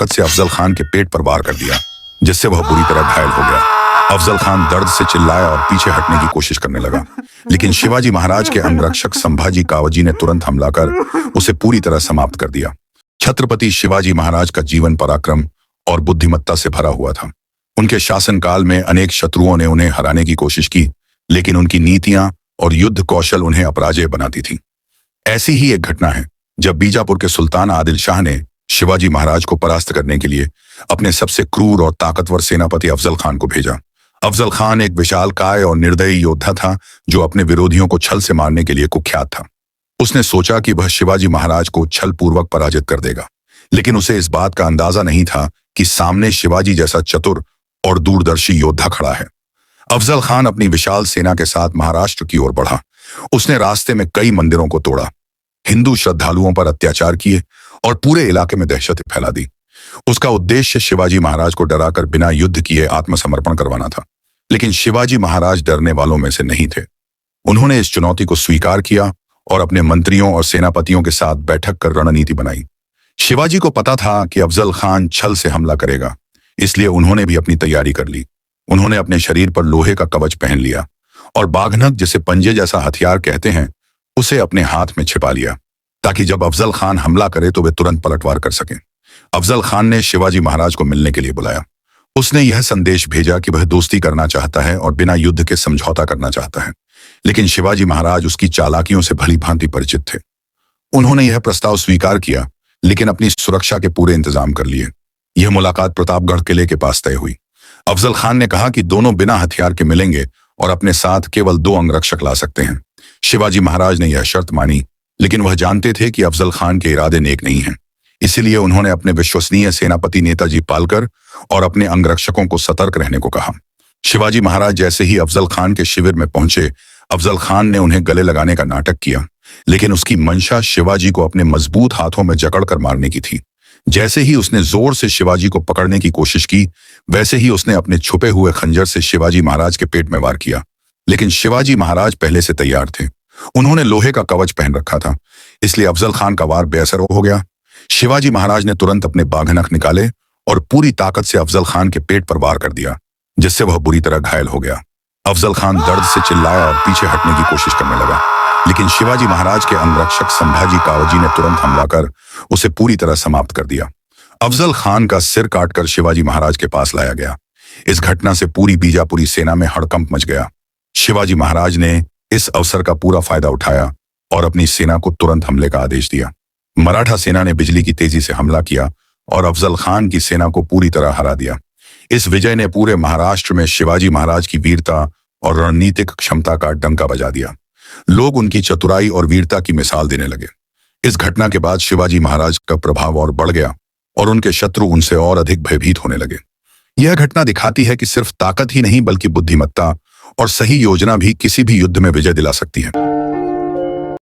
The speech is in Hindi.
ताकत से अफजल खान के पेट पर वार कर दिया, जिससे वह बुरी तरह घायल हो गया। अफजल खान दर्द से चिल्लाया और पीछे हटने की कोशिश करने लगा, लेकिन शिवाजी महाराज के अंगरक्षक संभाजी कावजी ने तुरंत हमला कर उसे पूरी तरह समाप्त कर दिया। छत्रपति शिवाजी महाराज का जीवन पराक्रम और बुद्धिमत्ता से भरा हुआ था। उनके शासनकाल में अनेक शत्रुओं ने उन्हें हराने की कोशिश की, लेकिन उनकी नीतियां और युद्ध कौशल उन्हें अपराजय बनाती थी। ऐसी ही एक घटना है जब बीजापुर के सुल्तान आदिल शाह ने शिवाजी महाराज को परास्त करने के लिए अपने सबसे क्रूर और ताकतवर सेनापति अफजल खान को भेजा। अफजल खान एक विशालकाय और निर्दयी योद्धा था जो अपने विरोधियों को छल से मारने के लिए कुख्यात था। उसने सोचा कि वह शिवाजी महाराज को छल पूर्वक पराजित कर देगा, लेकिन उसे इस बात का अंदाजा नहीं था कि सामने शिवाजी जैसा चतुर और दूरदर्शी योद्धा खड़ा है। अफजल खान अपनी विशाल सेना के साथ महाराष्ट्र की ओर बढ़ा। उसने रास्ते में कई मंदिरों को तोड़ा, हिंदू श्रद्धालुओं पर अत्याचार किए और पूरे इलाके में दहशत फैला दी। उसका उद्देश्य शिवाजी महाराज को डराकर बिना युद्ध किए आत्मसमर्पण करवाना था, लेकिन शिवाजी महाराज डरने वालों में से नहीं थे। उन्होंने इस चुनौती को स्वीकार किया और अपने मंत्रियों और सेनापतियों के साथ बैठक कर रणनीति बनाई। शिवाजी को पता था कि अफजल खान छल से हमला करेगा, इसलिए उन्होंने भी अपनी तैयारी कर ली। उन्होंने अपने शरीर पर लोहे का कवच पहन लिया और बाघनक, जिसे पंजे जैसा हथियार कहते हैं, उसे अपने हाथ में छिपा लिया, ताकि जब अफजल खान हमला करे तो वे तुरंत पलटवार कर सकें। अफजल खान ने शिवाजी महाराज को मिलने के लिए बुलाया। उसने यह संदेश भेजा कि वह दोस्ती करना चाहता है और बिना युद्ध के समझौता करना चाहता है, लेकिन शिवाजी महाराज उसकी चालाकियों से भली भांति परिचित थे। उन्होंने यह प्रस्ताव स्वीकार किया, लेकिन अपनी सुरक्षा के पूरे इंतजाम कर लिए। यह मुलाकात प्रतापगढ़ किले के पास तय हुई। अफजल खान ने कहा कि दोनों बिना हथियार के मिलेंगे और अपने साथ केवल 2 अंगरक्षक ला सकते हैं। शिवाजी महाराज ने यह शर्त मानी, लेकिन वह जानते थे कि अफजल खान के इरादे नेक नहीं हैं। इसीलिए उन्होंने अपने विश्वसनीय सेनापति नेताजी पालकर और अपने अंगरक्षकों को सतर्क रहने को कहा। शिवाजी महाराज जैसे ही अफजल खान के शिविर में पहुंचे, अफजल खान ने उन्हें गले लगाने का नाटक किया, लेकिन उसकी मंशा शिवाजी को अपने मजबूत हाथों में जकड़कर मारने की थी। जैसे ही उसने जोर से शिवाजी को पकड़ने की कोशिश की, वैसे ही उसने अपने छुपे हुए खंजर से शिवाजी महाराज के पेट में वार किया, लेकिन शिवाजी महाराज पहले से तैयार थे। उन्होंने लोहे का कवच पहन रखा था, इसलिए अफजल खान का वार बेअसर हो गया। शिवाजी महाराज ने तुरंत अपने बाघनख निकाले और पूरी ताकत से अफजल खान के पेट पर वार कर दिया, जिससे वह बुरी तरह घायल हो गया। अफजल खान दर्द से चिल्लाया और पीछे हटने की कोशिश करने लगा, लेकिन शिवाजी महाराज के अंगरक्षक संभाजी कावजी ने तुरंत हमला कर उसे पूरी तरह समाप्त कर दिया। अफजल खान का सिर काटकर शिवाजी महाराज के पास लाया गया। इस घटना से पूरी बीजापुरी सेना में हड़कंप मच गया। शिवाजी महाराज ने इस अवसर का पूरा फायदा उठाया और अपनी सेना को तुरंत हमले का आदेश दिया। मराठा सेना ने बिजली की तेजी से हमला किया और अफजल खान की सेना को पूरी तरह हरा दिया। इस विजय ने पूरे महाराष्ट्र में शिवाजी महाराज की वीरता और रणनीतिक क्षमता का डंका बजा दिया। लोग उनकी चतुराई और वीरता की मिसाल देने लगे। इस घटना के बाद शिवाजी महाराज का प्रभाव और बढ़ गया और उनके शत्रु उनसे और अधिक भयभीत होने लगे। यह घटना दिखाती है कि सिर्फ ताकत ही नहीं, बल्कि बुद्धिमत्ता और सही योजना भी किसी भी युद्ध में विजय दिला सकती है।